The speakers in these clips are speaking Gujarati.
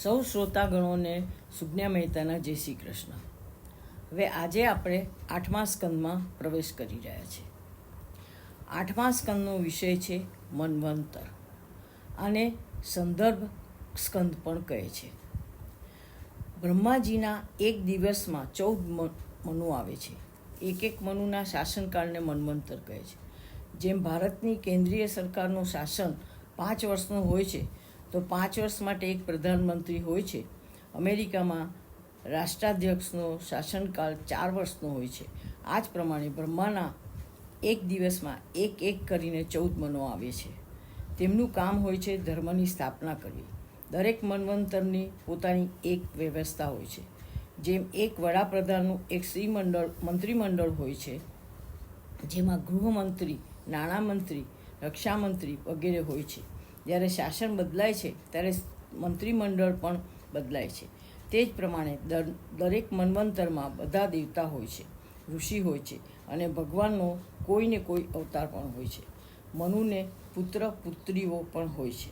સૌ શ્રોતાગણોને સુજ્ઞા મહેતાના જય શ્રી કૃષ્ણ. હવે આજે આપણે 8મા સ્કંદમાં પ્રવેશ કરી રહ્યા છીએ. 8મા સ્કંદનો વિષય છે મન્વંતર. આને સંદર્ભ સ્કંદ પણ કહે છે. બ્રહ્માજીના એક દિવસમાં 14 મનુ આવે છે. એક મનુના શાસનકાળને મન્વંતર કહે છે. જેમ ભારતની કેન્દ્રીય સરકારનું શાસન 5 વર્ષનું હોય છે, તો 5 વર્ષ માટે એક પ્રધાનમંત્રી હોય છે. અમેરિકામાં રાષ્ટ્રાધ્યક્ષનો શાસનકાળ 4 વર્ષનો હોય છે. આ જ પ્રમાણે બ્રહ્માના એક દિવસમાં એક કરીને 14 મનો આવે છે. તેમનું કામ હોય છે ધર્મની સ્થાપના કરવી. દરેક મન્વંતરની પોતાની એક વ્યવસ્થા હોય છે. જેમ એક વડાપ્રધાનનું એક મંત્રીમંડળ હોય છે, જેમાં ગૃહમંત્રી, નાણામંત્રી, રક્ષામંત્રી વગેરે હોય છે. જ્યારે શાસન બદલાય છે ત્યારે મંત્રીમંડળ પણ બદલાય છે. તે જ પ્રમાણે દરેક મન્વંતરમાં બધા દેવતા હોય છે, ઋષિ હોય છે અને ભગવાનનો કોઈને કોઈ અવતાર પણ હોય છે. મનુને પુત્ર પુત્રીઓ પણ હોય છે.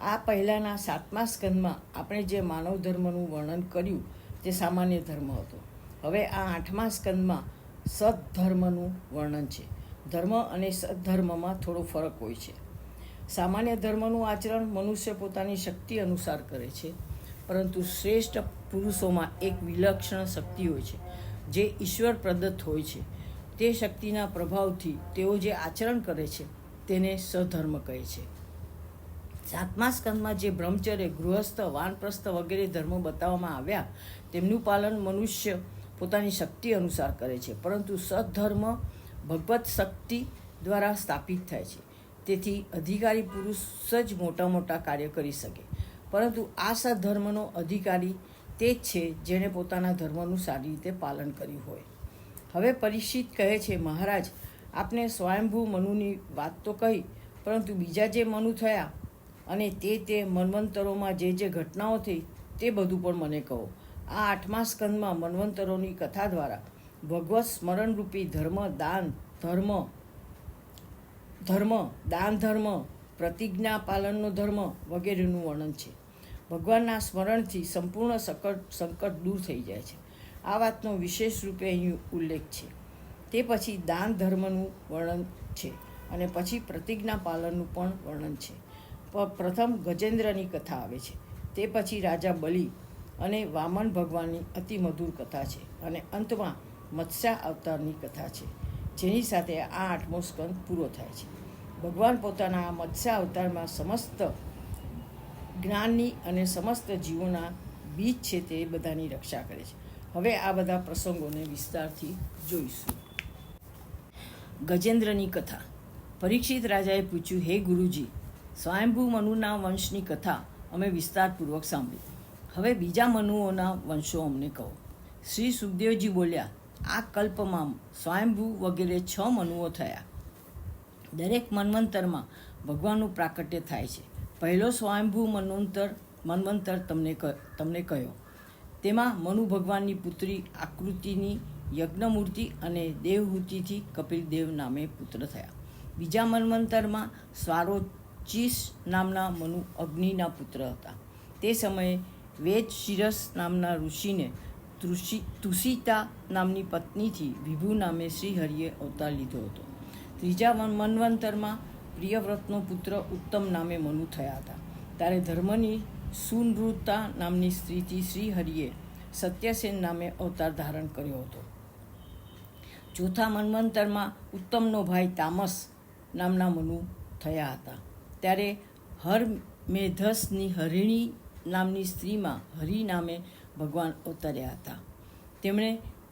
આ પહેલાંના 7મા સ્કંદમાં આપણે જે માનવ ધર્મનું વર્ણન કર્યું તે સામાન્ય ધર્મ હતો. હવે આ 8મા સ્કંદમાં સદ્ધર્મનું વર્ણન છે. ધર્મ અને સદ્ધર્મમાં થોડો ફરક હોય છે. સામાન્ય ધર્મનું આચરણ મનુષ્ય પોતાની શક્તિ અનુસાર કરે છે, પરંતુ શ્રેષ્ઠ પુરુષોમાં એક વિલક્ષણ શક્તિ હોય છે, જે ઈશ્વર પ્રદત્ત હોય છે. તે શક્તિના પ્રભાવથી તેઓ જે આચરણ કરે છે તેને સધર્મ કહે છે. 7મા સ્કંદમાં જે બ્રહ્મચર્ય, ગૃહસ્થ, વાનપ્રસ્થ વગેરે ધર્મો બતાવવામાં આવ્યા, તેમનું પાલન મનુષ્ય પોતાની શક્તિ અનુસાર કરે છે, પરંતુ સદ્ધર્મ ભગવત શક્તિ દ્વારા સ્થાપિત થાય છે. તેથી અધિકારી પુરુષ જ મોટા કાર્ય કરી શકે, પરંતુ આ સદ્ધર્મનો અધિકારી તે જ છે જેણે પોતાના ધર્મનું સારી રીતે પાલન કર્યું હોય. હવે પરીક્ષિત કહે છે, મહારાજ, આપને સ્વયંભૂ મનુની વાત તો કહી, પરંતુ બીજા જે મનુ થયા અને તે મન્વંતરોમાં જે ઘટનાઓ થઈ તે બધું પણ મને કહો. આ 8મા સ્કંદમાં મન્વંતરોની કથા દ્વારા ભગવત સ્મરણરૂપી ધર્મ, પ્રતિજ્ઞા પાલનનો ધર્મ વગેરેનું વર્ણન છે. ભગવાનના સ્મરણથી સંપૂર્ણ સંકટ દૂર થઈ જાય છે. આ વાતનો વિશેષ રૂપે અહીં ઉલ્લેખ છે. તે પછી દાન ધર્મનું વર્ણન છે અને પછી પ્રતિજ્ઞા પાલનનું પણ વર્ણન છે. પ્રથમ ગજેન્દ્રની કથા આવે છે. તે પછી રાજા બલિ અને વામન ભગવાનની અતિ મધુર કથા છે અને અંતમાં મત્સ્ય અવતારની કથા છે, જેની સાથે આ 8મો સ્કંદ પૂરો થાય છે. ભગવાન પોતાના આ મત્સ્ય અવતારમાં સમસ્ત જ્ઞાનની અને સમસ્ત જીવોના બીજ છે તે બધાની રક્ષા કરે છે. હવે આ બધા પ્રસંગોને વિસ્તારથી જોઈશું. ગજેન્દ્રની કથા. પરીક્ષિત રાજાએ પૂછ્યું, હે ગુરુજી, સ્વયંભૂ મનુના વંશની કથા અમે વિસ્તારપૂર્વક સાંભળી. હવે બીજા મનુઓના વંશો અમને કહો. શ્રી સુખદેવજી બોલ્યા, આ કલ્પમાં સ્વયંભૂ વગેરે 6 મનુઓ થયા. દરેક મન્વંતરમાં ભગવાનનું પ્રાકટ્ય થાય છે. પહેલો સ્વયંભૂ મન્વંતર તમને કહ્યો. તેમાં મનુ ભગવાનની પુત્રી આકૃતિની યજ્ઞમૂર્તિ અને દેવહૂતિથી કપિલદેવ નામે પુત્ર થયા. બીજા મન્વંતરમાં સ્વારોચિષ નામના મનુ અગ્નિના પુત્ર હતા. તે સમયે વેદશિરસ નામના ઋષિને તુષિતા નામની પત્નીથી વિભુ નામે શ્રીહરિએ અવતાર લીધો હતો. ત્રીજા મન્વંતરમાં પ્રિયવ્રતનો પુત્ર ઉત્તમ નામે મનુ થયા હતા. ત્યારે ધર્મની સુનૃતા નામની સ્ત્રીથી શ્રીહરિએ સત્યસેન નામે અવતાર ધારણ કર્યો હતો. ચોથા મન્વંતરમાં ઉત્તમનો ભાઈ તામસ નામના મનુ થયા હતા. ત્યારે હરમેધસની હરિણી નામની સ્ત્રીમાં હરિ નામે ભગવાન અવતર્યા હતા. તેમણે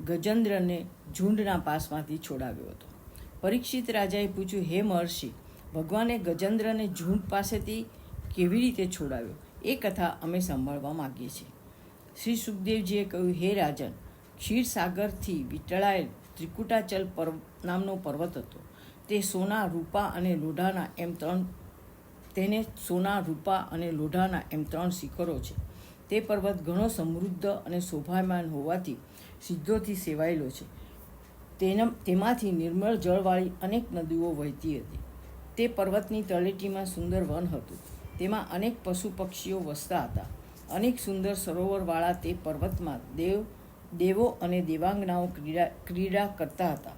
ગજેન્દ્રને ઝુંડના પાસમાંથી છોડાવ્યો હતો. પરીક્ષિત રાજાએ પૂછ્યું, હે મહર્ષિ, ભગવાને ગજેન્દ્રને ઝુંડ પાસેથી કેવી રીતે છોડાવ્યો? એ કથા અમે સાંભળવા માગીએ છીએ. શ્રી સુખદેવજીએ કહ્યું, હે રાજન, ક્ષીરસાગરથી વીંટળાયેલ ત્રિકુટાચલ નામનો પર્વત હતો. તેને સોના, રૂપા અને લોઢાના એમ 3 શિખરો છે. તે પર્વત ઘણો સમૃદ્ધ અને શોભાયમાન હોવાથી સિદ્ધોથી સેવાયેલો છે. તેમાંથી નિર્મળ જળવાળી અનેક નદીઓ વહેતી હતી. તે પર્વતની તળેટીમાં સુંદર વન હતું. તેમાં અનેક પશુ પક્ષીઓ વસતા હતા. અનેક સુંદર સરોવરવાળા તે પર્વતમાં દેવો અને દેવાંગનાઓ ક્રીડા કરતા હતા.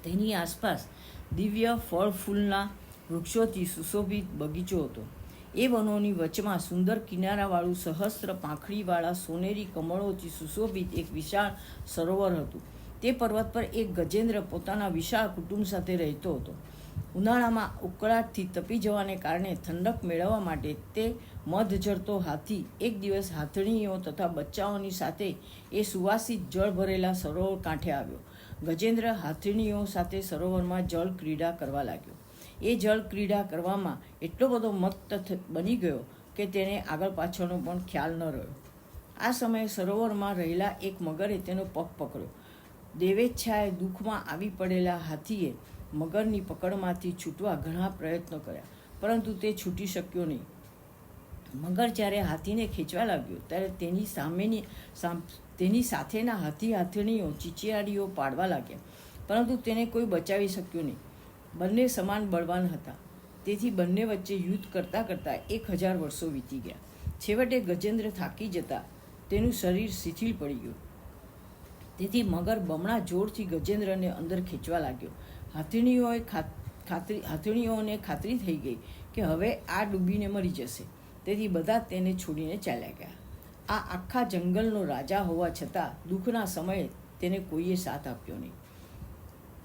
તેની આસપાસ દિવ્ય ફળ ફૂલના વૃક્ષોથી સુશોભિત બગીચો હતો. એ વનોની વચમાં સુંદર કિનારાવાળું સહસ્ત્ર પાંખડીવાળા સોનેરી કમળોથી સુશોભિત એક વિશાળ સરોવર હતું. તે પર્વત પર એક ગજેન્દ્ર પોતાના વિશાળ કુટુંબ સાથે રહેતો હતો. ઉનાળામાં ઉકળાટથી તપી જવાને કારણે ઠંડક મેળવવા માટે તે મધ ઝરતો હાથી એક દિવસ હાથણીઓ તથા બચ્ચાઓની સાથે એ સુવાસિત જળ ભરેલા સરોવર કાંઠે આવ્યો. ગજેન્દ્ર હાથણીઓ સાથે સરોવરમાં જળ ક્રીડા કરવા લાગ્યો. એ જળ ક્રીડા કરવામાં એટલો બધો મત્ત બની ગયો કે તેને આગળ પાછળનો પણ ખ્યાલ ન રહ્યો. આ સમયે સરોવરમાં રહેલા એક મગરે તેનો પગ પકડ્યો. દેવેચ્છાએ દુઃખમાં આવી પડેલા હાથીએ મગરની પકડમાંથી છૂટવા ઘણા પ્રયત્નો કર્યા, પરંતુ તે છૂટી શક્યો નહીં. મગર જ્યારે હાથીને ખેંચવા લાગ્યો ત્યારે તેની સાથેના હાથણીઓ ચીચિયારીઓ પાડવા લાગ્યા, પરંતુ તેને કોઈ બચાવી શક્યું નહીં. બંને સમાન બળવાન હતા, તેથી બંને વચ્ચે યુદ્ધ કરતાં કરતાં 1000 વર્ષો વીતી ગયા. છેવટે ગજેન્દ્ર થાકી જતા તેનું શરીર શિથિલ પડી ગયું. તેથી મગર બમણા જોરથી ગજેન્દ્રને અંદર ખેંચવા લાગ્યો. હાથણીઓને ખાતરી થઈ ગઈ કે હવે આ ડૂબીને મરી જશે, તેથી બધા તેને છોડીને ચાલ્યા ગયા. આ આખા જંગલનો રાજા હોવા છતાં દુઃખના સમયે તેને કોઈએ સાથ આપ્યો નહીં.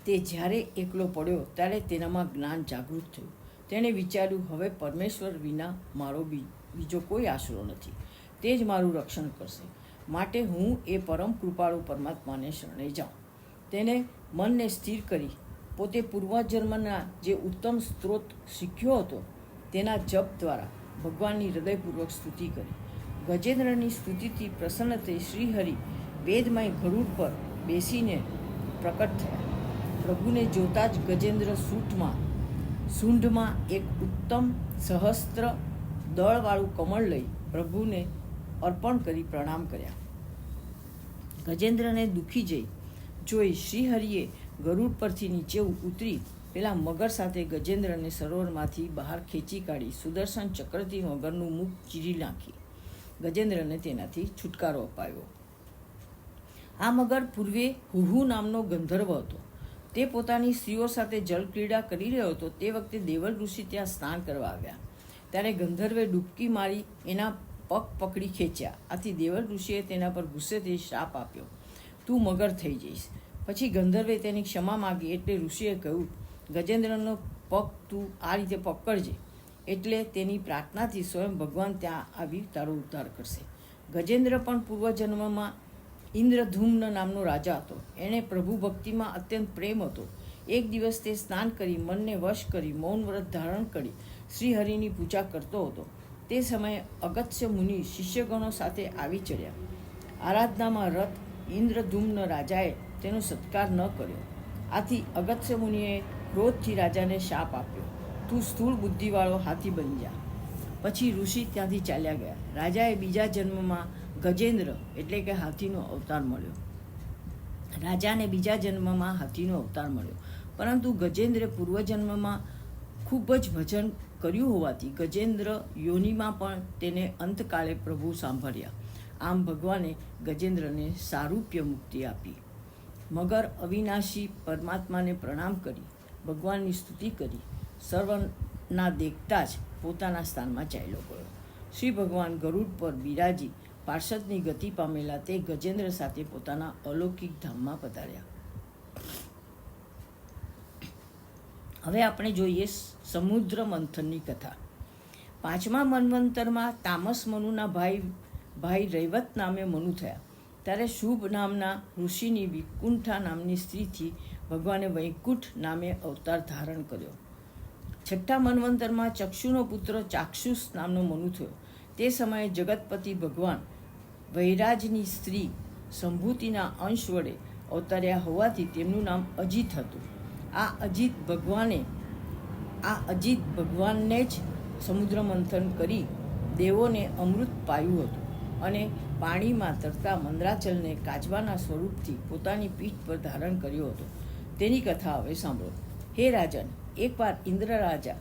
તે જ્યારે એકલો પડ્યો ત્યારે તેનામાં જ્ઞાન જાગૃત થયું. તેણે વિચાર્યું, હવે પરમેશ્વર વિના મારો બીજો કોઈ આશરો નથી. તે જ મારું રક્ષણ કરશે, માટે હું એ પરમ કૃપાળુ પરમાત્માને શરણે જાઉં. તેને મનને સ્થિર કરી પોતે પૂર્વજન્મના જે ઉત્તમ સ્ત્રોત શીખ્યો હતો તેના જપ દ્વારા ભગવાનની હૃદયપૂર્વક સ્તુતિ કરી. ગજેન્દ્રની સ્તુતિથી પ્રસન્ન થઈ શ્રીહરિ વેદમય ગરુડ પર બેસીને પ્રકટ થયા. પ્રભુને જોતા જ ગજેન્દ્ર સૂંઢમાં એક ઉત્તમ સહસ્ત્ર દળવાળું કમળ લઈ પ્રભુને અર્પણ કરી પ્રણામ કર્યા. ગજેન્દ્રને દુઃખી જોઈ શ્રીહરિએ ગરુડ પરથી નીચે ઉતરી પેલા મગર સાથે ગજેન્દ્રને સરોવરમાંથી બહાર ખેંચી કાઢી સુદર્શન ચક્રથી મગરનું મુખ ચીરી નાખી ગજેન્દ્રને તેનાથી છુટકારો અપાવ્યો. આ મગર પૂર્વે હુહુ નામનો ગંધર્વ હતો. તે પોતાની સ્ત્રીઓ સાથે જલક્રીડા કરી રહ્યો હતો. તે વખતે દેવલ ઋષિ ત્યાં સ્નાન કરવા આવ્યા. ત્યારે ગંધર્વે ડૂબકી મારી એના પગ પકડી ખેંચ્યા. આથી દેવલ ઋષિએ તેના પર ગુસ્સેથી શાપ આપ્યો, તું મગર થઈ જઈશ. પછી ગંધર્વે તેની ક્ષમા માગી એટલે ઋષિએ કહ્યું, ગજેન્દ્રનો પગ તું આ રીતે પકડજે, એટલે તેની પ્રાર્થનાથી સ્વયં ભગવાન ત્યાં આવી તારો ઉદ્ધાર કરશે. ગજેન્દ્ર પણ પૂર્વજન્મમાં ઇન્દ્રધૂમ્ન નામનો રાજા હતો. એણે પ્રભુ ભક્તિમાં અત્યંત પ્રેમ હતો. એક દિવસ તે સ્નાન કરી મનને વશ કરી મૌન વ્રત ધારણ કરી શ્રીહરિની પૂજા કરતો હતો. તે સમયે અગત્ય મુનિ શિષ્યગણો સાથે આવી ચડ્યા. આરાધનામાં રત ઇન્દ્રધૂમ્ન રાજાએ તેનો સત્કાર ન કર્યો. આથી અગત્ય મુનિએ ક્રોધથી રાજાને શાપ આપ્યો, તું સ્થૂળ બુદ્ધિવાળો હાથી બની જા. પછી ઋષિ ત્યાંથી ચાલ્યા ગયા. રાજાએ બીજા જન્મમાં ગજેન્દ્ર એટલે કે હાથીનો અવતાર મળ્યો. પરંતુ ગજેન્દ્રે પૂર્વજન્મમાં ખૂબ જ ભજન કર્યું હોવાથી ગજેન્દ્ર યોનિમાં પણ તેને અંતકાળે પ્રભુ સાંભળ્યા. આમ ભગવાને ગજેન્દ્રને સારૂપ્ય મુક્તિ આપી. મગર અવિનાશી પરમાત્માને પ્રણામ કરી ભગવાનની સ્તુતિ કરી સર્વના દેખતા જ પોતાના સ્થાનમાં ચાલ્યો ગયો. શ્રી ભગવાન ગરુડ પર બિરાજી પાર્ષદની ગતિ પામેલા તે ગજેન્દ્ર સાથે પોતાના અલૌકિક ધામમાં પધાર્યા. હવે આપણે જોઈએ સમુદ્ર મંથનની કથા. 5મા મન્વંતરમાં તામસ મનુના ભાઈ રૈવત નામે મનુ થયા. ત્યારે શુભ નામના ઋષિની વિકુંઠા નામની સ્ત્રીથી ભગવાને વૈકુંઠ નામે અવતાર ધારણ કર્યો. 6ઠા મન્વંતરમાં ચક્ષુનો પુત્ર ચાક્ષુષ નામનો મનુ થયો. તે સમયે જગતપતિ ભગવાન વૈરાજની સ્ત્રી સંભૂતિના અંશ વડે અવતર્યા હોવાથી તેમનું નામ અજિત હતું. આ અજિત ભગવાનને જ સમુદ્ર મંથન કરી દેવોને અમૃત પાયું હતું અને પાણીમાં તરતા મંદરાચલને કાચબાના સ્વરૂપથી પોતાની પીઠ પર ધારણ કર્યો હતો. તેની કથા હવે સાંભળો. હે રાજન, એકવાર ઇન્દ્ર રાજા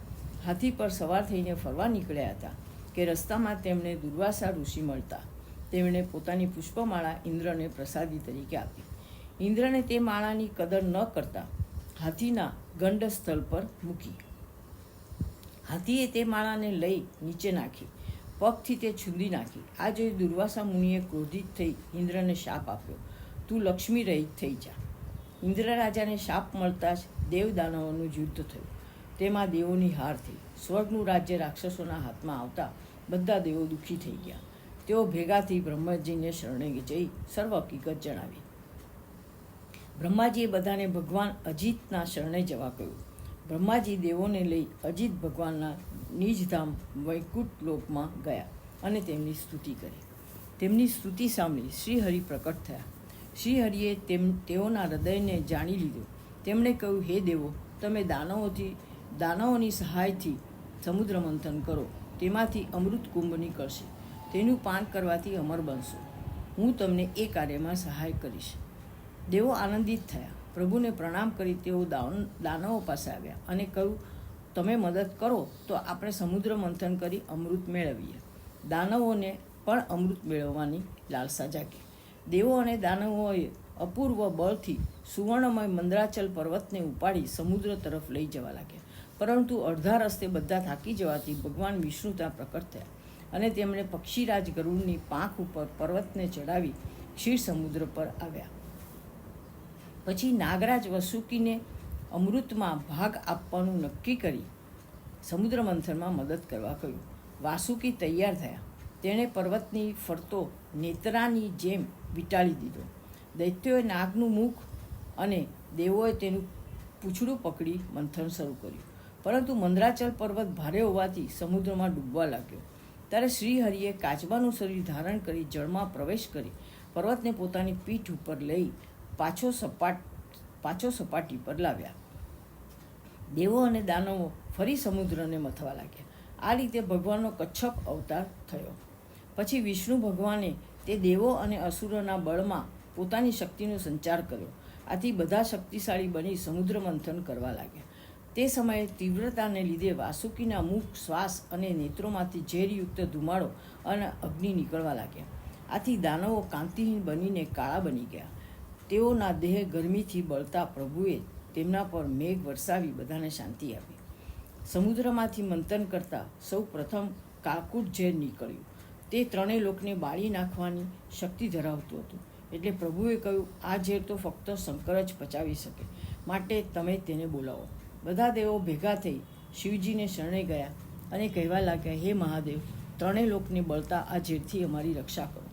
હાથી પર સવાર થઈને ફરવા નીકળ્યા હતા. કે રસ્તામાં તેમને દુર્વાસા ઋષિ મળતા તેમણે પોતાની પુષ્પમાળા ઇન્દ્રને પ્રસાદી તરીકે આપી. ઇન્દ્રને તે માળાની કદર ન કરતા હાથીના ગંડ સ્થળ પર મૂકી. હાથીએ તે માળાને લઈ નીચે નાખી, પગથી તે છૂંદી નાખી. આ જોઈ દુર્વાસા મુનિએ ક્રોધિત થઈ ઇન્દ્રને શાપ આપ્યો, તું લક્ષ્મી રહિત થઈ જા. ઇન્દ્ર રાજાને શાપ મળતા જ દેવ દાનવોનું યુદ્ધ થયું. તેમાં દેવોની હાર થઈ. સ્વર્ગનું રાજ્ય રાક્ષસોના હાથમાં આવતા બધા દેવો દુઃખી થઈ ગયા. તેઓ ભેગા થઈ બ્રહ્માજીને શરણે જઈ સર્વ હકીકત જણાવી. બ્રહ્માજીએ બધાને ભગવાન અજીતના શરણે જવા કહ્યું. બ્રહ્માજી દેવોને લઈ અજીત ભગવાનના નિજધામ વૈકુંઠ લોકમાં ગયા અને તેમની સ્તુતિ કરી. તેમની સ્તુતિ સાંભળી શ્રીહરિ પ્રકટ થયા. શ્રીહરિએ તેઓના હૃદયને જાણી લીધું. તેમણે કહ્યું, હે દેવો, તમે દાનવોની સહાયથી સમુદ્ર મંથન કરો. તેમાંથી અમૃત કુંભ નીકળશે. તેનું પાન કરવાથી અમર બનશો. હું તમને એ કાર્યમાં સહાય કરીશ. દેવો આનંદિત થયા. પ્રભુને પ્રણામ કરી તેઓ દાનવો પાસે આવ્યા અને કહ્યું, તમે મદદ કરો તો આપણે સમુદ્ર મંથન કરી અમૃત મેળવીએ. દાનવોને પણ અમૃત મેળવવાની લાલસા જાગી. દેવો અને દાનવોએ અપૂર્વ બળથી સુવર્ણમય મંદરાચલ પર્વતને ઉપાડી સમુદ્ર તરફ લઈ જવા લાગ્યા. પરંતુ અડધા રસ્તે બધા થાકી જવાથી ભગવાન વિષ્ણુ ત્યાં પ્રકટ થયા અને તેમણે પક્ષીરાજ ગરુડની પાંખ ઉપર પર્વતને ચડાવી ક્ષીર સમુદ્ર પર આવ્યા. પછી નાગરાજ વસુકીને અમૃતમાં ભાગ આપવાનું નક્કી કરી સમુદ્ર મંથનમાં મદદ કરવા કહ્યું. વાસુકી તૈયાર થયા. તેણે પર્વતની ફરતો નેત્રાની જેમ વીંટાળી દીધો. દૈત્યોએ નાગનું મુખ અને દેવોએ તેનું પૂંછડું પકડી મંથન શરૂ કર્યું. પરંતુ મંદરાચલ પર્વત ભારે હોવાથી સમુદ્રમાં ડૂબવા લાગ્યો. ત્યારે શ્રીહરિએ કાચબાનું શરીર ધારણ કરી જળમાં પ્રવેશ કરી પર્વતને પોતાની પીઠ ઉપર લઈ પાછો સપાટી પર લાવ્યા. દેવો અને દાનવો ફરી સમુદ્રને મથવા લાગ્યા. આ રીતે ભગવાનનો કચ્છપ અવતાર થયો. પછી વિષ્ણુ ભગવાને તે દેવો અને અસુરોના બળમાં પોતાની શક્તિનો સંચાર કર્યો. આથી બધા શક્તિશાળી બની સમુદ્ર મંથન કરવા લાગ્યા. તે સમયે તીવ્રતાને લીધે વાસુકીના મુખ, શ્વાસ અને નેત્રોમાંથી ઝેરયુક્ત ધુમાડો અને અગ્નિ નીકળવા લાગ્યા. આથી દાનવો કાંતિહીન બનીને કાળા બની ગયા. તેઓના દેહ ગરમીથી બળતા પ્રભુએ તેમના પર મેઘ વરસાવી બધાને શાંતિ આપી. સમુદ્રમાંથી મંથન કરતાં સૌ પ્રથમ કાળકૂટ ઝેર નીકળ્યું. તે ત્રણેય લોકને બાળી નાખવાની શક્તિ ધરાવતું હતું. એટલે પ્રભુએ કહ્યું, આ ઝેર તો ફક્ત શંકર જ પચાવી શકે, માટે તમે તેને બોલાવો. બધા દેવો ભેગા થઈ શિવજીને શરણે ગયા અને કહેવા લાગ્યા, હે મહાદેવ, ત્રણેય લોકને બળતા આ ઝેરથી અમારી રક્ષા કરો.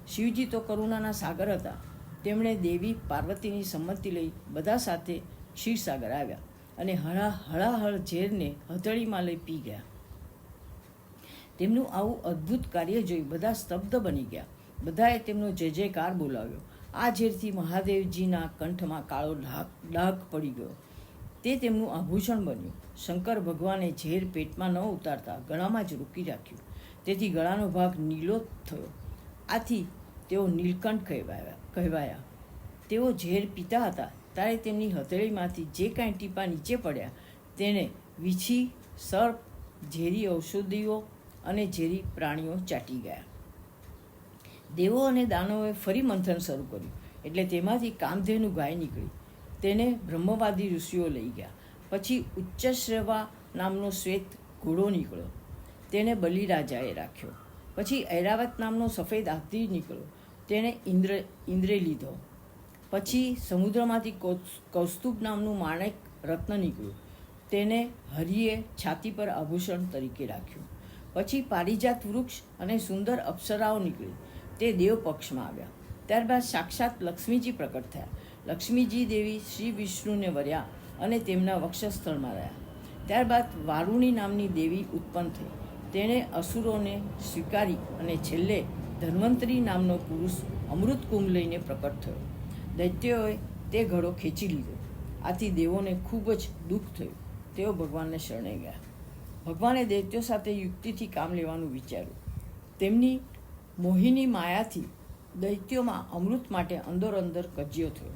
શિવજી તો કરુણાના સાગર હતા. તેમણે દેવી પાર્વતીની સંમતિ લઈ બધા સાથે ક્ષીરસાગર આવ્યા અને હળાહળ ઝેરને હથેળીમાં લઈ પી ગયા. તેમનું આવું અદ્ભુત કાર્ય જોઈ બધા સ્તબ્ધ બની ગયા. બધાએ તેમનો જય જયકાર બોલાવ્યો. આ ઝેરથી મહાદેવજીના કંઠમાં કાળો ડાઘ પડી ગયો. તે તેમનું આભૂષણ બન્યું. શંકર ભગવાને ઝેર પેટમાં ન ઉતારતા ગળામાં જ રોકી રાખ્યું. તેથી ગળાનો ભાગ નીલો થયો. આથી તેઓ નીલકંઠ કહેવાયા. તેઓ ઝેર પીતા હતા ત્યારે તેમની હથેળીમાંથી જે કાંઈ ટીપા નીચે પડ્યા તેને વીછી, સર્પ, ઝેરી ઔષધિઓ અને ઝેરી પ્રાણીઓ ચાટી ગયા. દેવો અને દાનવોએ ફરી મંથન શરૂ કર્યું. એટલે તેમાંથી કામધેનુ ગાય નીકળી. તેને બ્રહ્મવાદી ઋષિઓ લઈ ગયા. પછી ઉચ્ચશ્રવા નામનો શ્વેત ઘોડો નીકળ્યો. તેને બલિરાજાએ રાખ્યો. પછી ઐરાવત નામનો સફેદ હાથી નીકળ્યો. તેણે ઇન્દ્રે લીધો. પછી સમુદ્રમાંથી કૌસ્તુભ નામનું માણેક રત્ન નીકળ્યું. તેને હરિએ છાતી પર આભૂષણ તરીકે રાખ્યું. પછી પારિજાત વૃક્ષ અને સુંદર અપ્સરાઓ નીકળી. તે દેવ પક્ષમાં આવ્યા. ત્યારબાદ સાક્ષાત લક્ષ્મીજી પ્રકટ થયા. લક્ષ્મીજી દેવી શ્રી વિષ્ણુને વર્યા અને તેમના વક્ષસ્થળમાં રહ્યા. ત્યારબાદ વારુણી નામની દેવી ઉત્પન્ન થઈ. તેણે અસુરોને સ્વીકારી અને છેલ્લે ધન્વંતરી નામનો પુરુષ અમૃત કુંભ લઈને પ્રકટ થયો. દૈત્યોએ તે ઘડો ખેંચી લીધો. આથી દેવોને ખૂબ જ દુઃખ થયું. તેઓ ભગવાનને શરણે ગયા. ભગવાને દૈત્યો સાથે યુક્તિથી કામ લેવાનું વિચાર્યું. તેમની મોહિની માયાથી દૈત્યોમાં અમૃત માટે અંદરોઅંદર કજિયો થયો.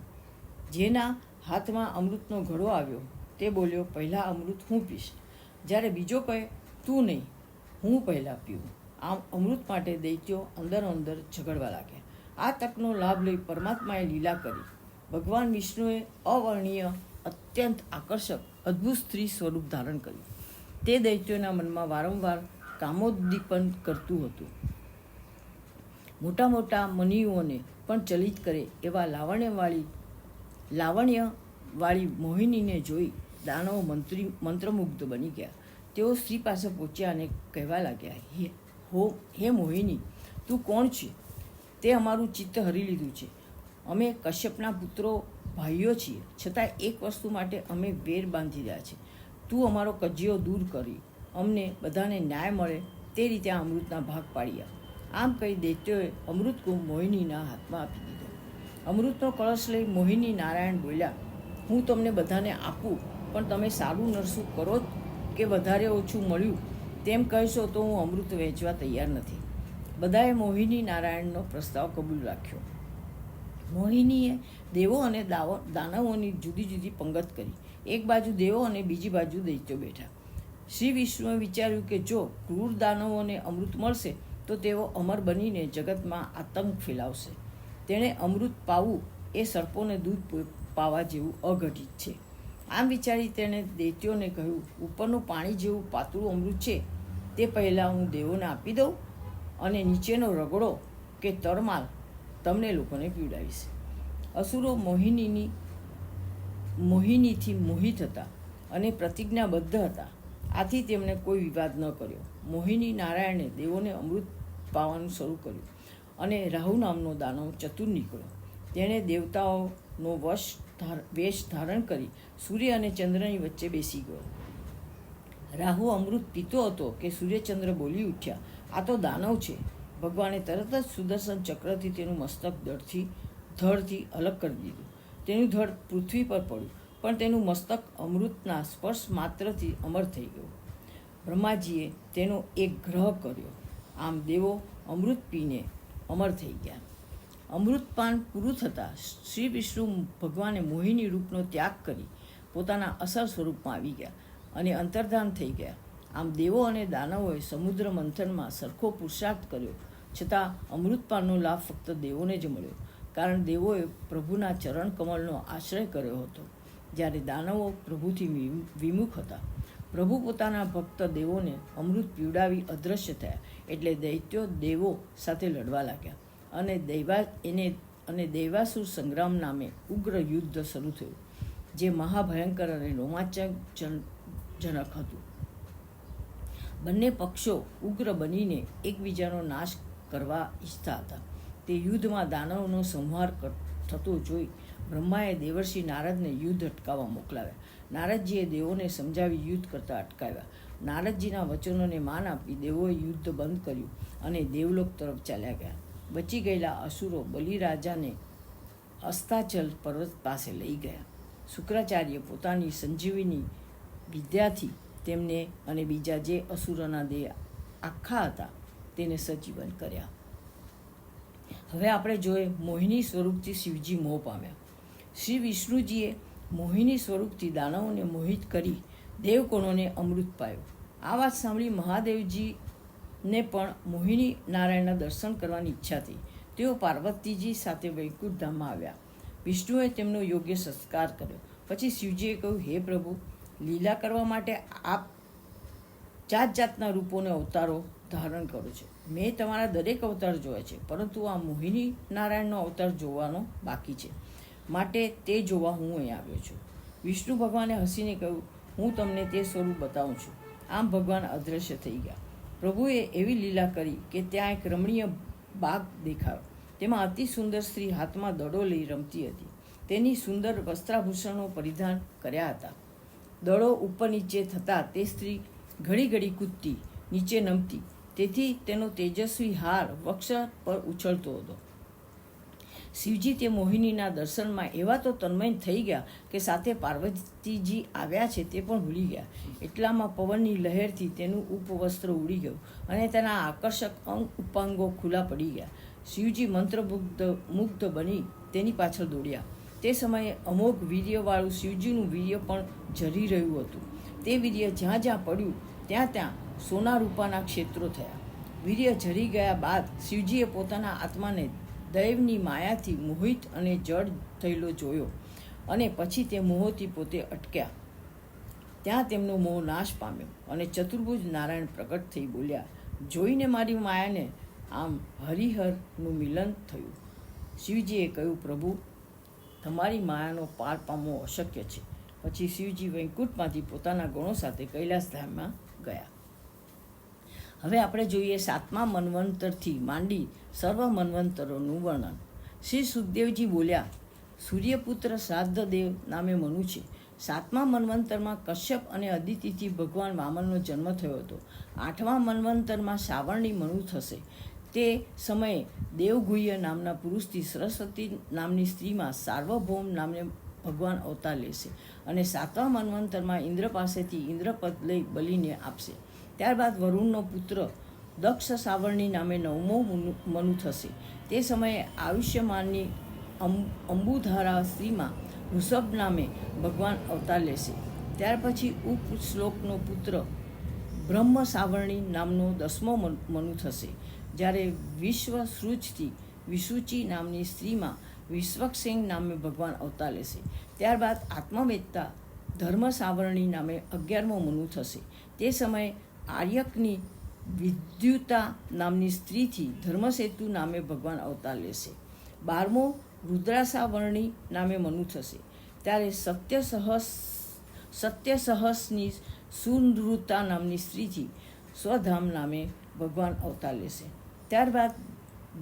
જેના હાથમાં અમૃતનો ઘડો આવ્યો તે બોલ્યો, પહેલાં અમૃત હું પીશ. જ્યારે બીજો કહે તું નહીં, હું પહેલાં પીવું. આમ અમૃત માટે દૈત્યો અંદર ઝઘડવા લાગ્યા. આ તકનો લાભ લઈ પરમાત્માએ લીલા કરી. ભગવાન વિષ્ણુએ અવર્ણનીય, અત્યંત આકર્ષક, અદ્ભુત સ્ત્રી સ્વરૂપ ધારણ કર્યું. તે દૈત્યોના મનમાં વારંવાર કામોદ્દીપન કરતું હતું. મોટા મોટા મનીઓને પણ ચલિત કરે એવા લાવણ્યવાળી મોહિનીને જોઈ દાનવો મંત્રમુગ્ધ બની ગયા. તેઓ સ્ત્રી પાસે પહોંચ્યા અને કહેવા લાગ્યા, હે મોહિની, તું કોણ છે? તે અમારું ચિત્ત હરી લીધું છે. અમે કશ્યપના પુત્રો ભાઈઓ છીએ, છતાં એક વસ્તુ માટે અમે વેર બાંધી રહ્યા છીએ. તું અમારો કજિયો દૂર કરી અમને બધાને ન્યાય મળે તે રીતે આ અમૃતના ભાગ પાડી આપ. આમ કહી દૈત્યોએ અમૃતકુંભ મોહિનીના હાથમાં આપી દીધો. અમૃતનો કળશ લઈ મોહિની નારાયણ બોલ્યા, હું તમને બધાને આપું, પણ તમે સારું નરસું કરો કે વધારે ઓછું મળ્યું તેમ કહેશો તો હું અમૃત વહેંચવા તૈયાર નથી. બધાએ મોહિની નારાયણનો પ્રસ્તાવ કબૂલ રાખ્યો. મોહિનીએ દેવો અને દાનવોની જુદી જુદી પંગત કરી. એક બાજુ દેવો અને બીજી બાજુ દૈત્યો બેઠા. શ્રી વિષ્ણુએ વિચાર્યું કે જો ક્રૂર દાનવોને અમૃત મળશે તો તેઓ અમર બનીને જગતમાં આતંક ફેલાવશે. તેણે અમૃત પાવું એ સર્પોને દૂધ પાવા જેવું અઘટિત છે. આમ વિચારી તેણે દૈત્યોને કહ્યું, ઉપરનું પાણી જેવું પાતળું અમૃત છે તે પહેલાં હું દેવોને આપી દઉં અને નીચેનો રગડો કે તરમાલ તમને લોકોને પીવડાવીશ. અસુરો મોહિનીથી મોહિત હતા અને પ્રતિજ્ઞાબદ્ધ હતા. આથી તેમણે કોઈ વિવાદ ન કર્યો. મોહિની નારાયણે દેવોને અમૃત પાવાનું શરૂ કર્યું અને રાહુ નામનો દાનવ ચતુર નીકળ્યો. તેણે દેવતાઓનો વેશ ધારણ કરી સૂર્ય અને ચંદ્રની વચ્ચે બેસી ગયો. રાહુ અમૃત પીતો હતો કે સૂર્યચંદ્ર બોલી ઉઠ્યા, આ તો દાનવ છે. ભગવાને તરત જ સુદર્શન ચક્રથી તેનું મસ્તક ધડથી અલગ કરી દીધું. તેનું ધડ પૃથ્વી પર પડ્યું, પણ તેનું મસ્તક અમૃતના સ્પર્શ માત્રથી અમર થઈ ગયું. બ્રહ્માજીએ તેનો એક ગ્રહ કર્યો. આમ દેવો અમૃત પીને અમર થઈ ગયા. અમૃતપાન પૂરું થતાં શ્રી વિષ્ણુ ભગવાને મોહિની રૂપનો ત્યાગ કરી પોતાના અસલ સ્વરૂપમાં આવી ગયા અને અંતર્ધાન થઈ ગયા. આમ દેવો અને દાનવોએ સમુદ્ર મંથનમાં સરખો પુરુષાર્થ કર્યો, છતાં અમૃતપાનનો લાભ ફક્ત દેવોને જ મળ્યો, કારણ દેવોએ પ્રભુના ચરણ કમળનો આશ્રય કર્યો હતો, જ્યારે દાનવો પ્રભુથી વિમુખ હતા. પ્રભુ પોતાના ભક્ત દેવોને અમૃત પીવડાવી અદૃશ્ય થયા, એટલે દૈત્યો દેવો સાથે લડવા લાગ્યા અને દૈવાસુર સંગ્રામ નામે ઉગ્ર યુદ્ધ શરૂ થયું, જે મહાભયંકર અને રોમાંચજનક હતું. બંને પક્ષો ઉગ્ર બનીને એકબીજાનો નાશ કરવા ઈચ્છતા હતા. તે યુદ્ધમાં દાનવનો સંહાર થતો જોઈ બ્રહ્માએ દેવર્ષિ નારદને યુદ્ધ અટકાવવા મોકલાવ્યા. નારદજીએ દેવોને સમજાવી યુદ્ધ કરતા અટકાવ્યા. નારદજીના વચનોને માન આપી દેવોએ યુદ્ધ બંધ કર્યું અને દેવલોક તરફ ચાલ્યા ગયા. બચી ગયેલા અસુરો બલિરાજાને અસ્તાચલ પર્વત પાસે લઈ ગયા. શુક્રાચાર્ય પોતાની સંજીવની વિદ્યાથી તેમને અને બીજા જે અસુરોના દેહ આખા હતા તેને સજીવન કર્યા. હવે આપણે જોઈએ મોહિની સ્વરૂપથી શિવજી મોહ પામ્યા. શ્રી વિષ્ણુજીએ મોહિની સ્વરૂપથી દાનવોને મોહિત કરી દેવકોણોને અમૃત પાયું. આ વાત સાંભળી મહાદેવજીને પણ મોહિની નારાયણના દર્શન કરવાની ઈચ્છા થઈ. તેઓ પાર્વતીજી સાથે વૈકુંઠ ધામમાં આવ્યા. વિષ્ણુએ તેમનો યોગ્ય સત્કાર કર્યો. પછી શિવજીએ કહ્યું, હે પ્રભુ, લીલા કરવા માટે આપ જાત જાતના રૂપોને અવતારો ધારણ કરો છો. મેં તમારા દરેક અવતાર જોયા છે, પરંતુ આ મોહિની નારાયણનો અવતાર જોવાનો બાકી છે, માટે તે જોવા હું અહીં આવ્યો છું. વિષ્ણુ ભગવાને હસીને કહ્યું, હું તમને તે સ્વરૂપ બતાવું છું. આમ ભગવાન અદૃશ્ય થઈ ગયા. પ્રભુએ એવી લીલા કરી કે ત્યાં એક રમણીય બાગ દેખાયો. તેમાં અતિ સુંદર સ્ત્રી હાથમાં દડો લઈ રમતી હતી. તેની સુંદર વસ્ત્રાભૂષણો પરિધાન કર્યા હતા. દડો ઉપર નીચે થતાં તે સ્ત્રી ઘડી ઘડી કૂદતી, નીચે નમતી, તેથી તેનો તેજસ્વી હાર વક્ષ પર ઉછળતો હતો. શિવજી તે મોહિનીના દર્શનમાં એવા તો તન્મય થઈ ગયા કે સાથે પાર્વતીજી આવ્યા છે તે પણ ભૂલી ગયા. એટલામાં પવનની લહેરથી તેનું ઉપવસ્ત્ર ઉડી ગયું અને તેના આકર્ષક અંગ ઉપાંગો ખુલ્લા પડી ગયા. શિવજી મંત્રમુગ્ધ બની તેની પાછળ દોડ્યા. તે સમયે અમોઘ વીર્યવાળું શિવજીનું વીર્ય પણ ઝરી રહ્યું હતું. તે વીર્ય જ્યાં જ્યાં પડ્યું ત્યાં સોના રૂપાના ક્ષેત્રો થયા. વીર્ય ઝરી ગયા બાદ શિવજીએ પોતાના આત્માને દૈવની માયાથી મોહિત અને જડ થયેલો જોયો અને પછી તે મોહથી પોતે અટક્યા. ત્યાં તેમનો મોહ નાશ પામ્યો અને ચતુર્ભુજ નારાયણ પ્રગટ થઈ બોલ્યા, જોઈને મારી માયાને આમ હરિહરનું મિલન થયું. શિવજીએ કહ્યું, પ્રભુ, તમારી માયાનો પાર પામવો અશક્ય છે. પછી શિવજી વૈકુંઠમાંથી પોતાના ગણો સાથે કૈલાસધામમાં ગયા. હવે આપણે જોઈએ 7મા મન્વંતરથી માંડી સર્વ મન્વંતરોનું વર્ણન. શ્રી સુખદેવજી બોલ્યા, સૂર્યપુત્ર શ્રાદ્ધદેવ નામે મનુ છે. 7મા મન્વંતરમાં કશ્યપ અને અદિતિથી ભગવાન વામનનો જન્મ થયો હતો. 8મા મન્વંતરમાં સાવરણી મનુ થશે. તે સમયે દેવગુહ્ય નામના પુરુષથી સરસ્વતી નામની સ્ત્રીમાં સાર્વભૌમ નામને ભગવાન અવતાર લેશે અને 7મા મન્વંતરમાં ઇન્દ્ર પાસેથી ઇન્દ્રપદ લઈ બલિને આપશે. ત્યારબાદ વરુણનો પુત્ર દક્ષ સાવરણી નામે 9મો મનુ થશે. તે સમયે આયુષ્યમાનની અંબુધારા સ્ત્રીમાં ઋષભ નામે ભગવાન અવતાર લેશે. ત્યાર પછી ઉપશ્લોકનો પુત્ર બ્રહ્મ સાવરણી નામનો 10મો મનુ થશે. જ્યારે વિશ્વસૃજથી વિસુચિ નામની સ્ત્રીમાં વિશ્વક્સેન નામે ભગવાન અવતાર લેશે. ત્યારબાદ આત્મવેત્તા ધર્મ સાવરણી નામે 11મો મનુ થશે. તે સમયે આર્યકની વિદ્યુતા નામની સ્ત્રીથી ધર્મસેતુ નામે ભગવાન અવતાર લેશે. 12મો રુદ્રાસાવરણી નામે મનુ થશે. ત્યારે સત્યસહસની સુનૃતા નામની સ્ત્રીથી સ્વધામ નામે ભગવાન અવતાર લેશે. ત્યારબાદ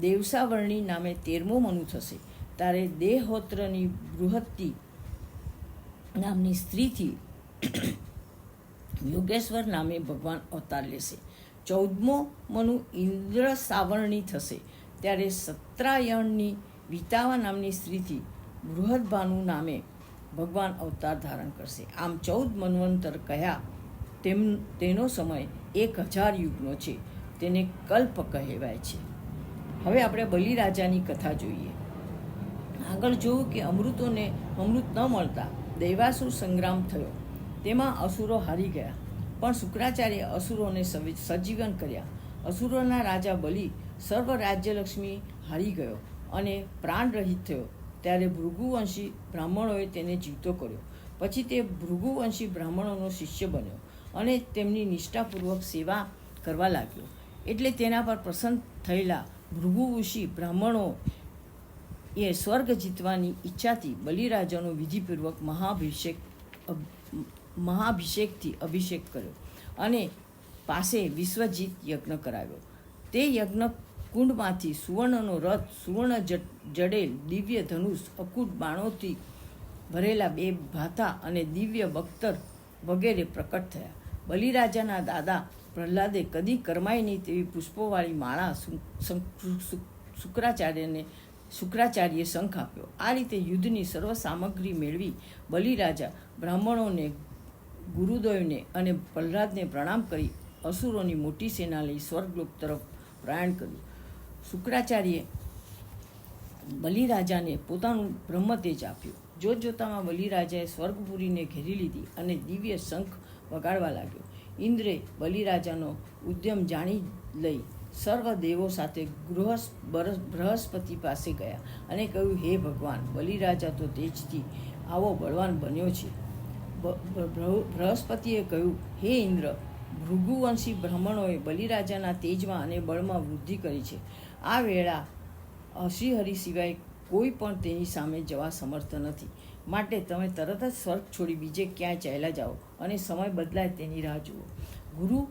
દેવસાવરણી નામે 13મો મનુ થશે. ત્યારે દેહોત્રની બૃહત્તિ નામની સ્ત્રીથી યોગેશ્વર નામે ભગવાન અવતાર લેશે. 14મો મનુ ઇન્દ્ર સાવરણી થશે. ત્યારે સત્રાયણની વિતાવા નામની સ્ત્રીથી બૃહદભાનુ નામે ભગવાન અવતાર ધારણ કરશે. આમ 14 મન્વંતર કહ્યા. તેનો સમય 1000 યુગનો છે. તેને કલ્પ કહેવાય છે. હવે આપણે બલિરાજાની કથા જોઈએ. આગળ જોયું કે અમૃત ન મળતા દૈવાસુર સંગ્રામ થયો. તેમાં અસુરો હારી ગયા, પણ શુક્રાચાર્ય અસુરોને સજીવન કર્યા. અસુરોના રાજા બલિ સર્વ રાજ્યલક્ષ્મી હારી ગયો અને પ્રાણરહિત થયો. ત્યારે ભૃગુવંશી બ્રાહ્મણોએ તેને જીવતો કર્યો. પછી તે ભૃગુવંશી બ્રાહ્મણોનો શિષ્ય બન્યો અને તેમની નિષ્ઠાપૂર્વક સેવા કરવા લાગ્યો. એટલે તેના પર પ્રસન્ન થયેલા ભૃગુવંશી બ્રાહ્મણો એ સ્વર્ગ જીતવાની ઈચ્છાથી બલિરાજાનો વિધિપૂર્વક મહાભિષેકથી અભિષેક કર્યો અને પાસે વિશ્વજીત યજ્ઞ કરાવ્યો. તે યજ્ઞ કુંડમાંથી સુવર્ણનો રથ, સુવર્ણ જડેલ દિવ્ય ધનુષ, અકૂટ બાણોથી ભરેલા 2 ભાથા અને દિવ્ય બખ્તર વગેરે પ્રકટ થયા. બલિરાજાના દાદા પ્રહલાદે કદી કરમાય નહીં તેવી પુષ્પોવાળી માળા શુક્રાચાર્યે શંખ આપ્યો. આ રીતે યુદ્ધની સર્વ સામગ્રી મેળવી બલિરાજા બ્રાહ્મણોને, ગુરુદેવને અને પ્રહલાદને પ્રણામ કરી અસુરોની મોટી સેના લઈ સ્વર્ગલોક તરફ પ્રયાણ કર્યું. શુક્રાચાર્યે બલિરાજાને પોતાનું બ્રહ્મતેજ આપ્યું. જોતજોતામાં બલિરાજાએ સ્વર્ગપુરીને ઘેરી લીધી અને દિવ્ય શંખ વગાડવા લાગ્યો. ઇન્દ્રે બલિરાજાનો ઉદ્યમ જાણી લઈ સર્વ દેવો સાથે બૃહસ્પતિ પાસે ગયા અને કહ્યું, હે ભગવાન, બલિરાજા તો તેજથી આવો બળવાન બન્યો છે. બૃહસ્પતિએ કહ્યું, હે ઇન્દ્ર, ભૃગુવંશી બ્રાહ્મણોએ બલિરાજાના તેજમાં અને બળમાં વૃદ્ધિ કરી છે. આ વેળા શ્રીહરિ સિવાય કોઈ પણ તેની સામે જવા સમર્થ નથી. માટે તમે તરત જ સ્વર્ગ છોડી બીજે ક્યાંય ચાલ્યા જાઓ અને સમય બદલાય તેની રાહ જુઓ. ગુરુ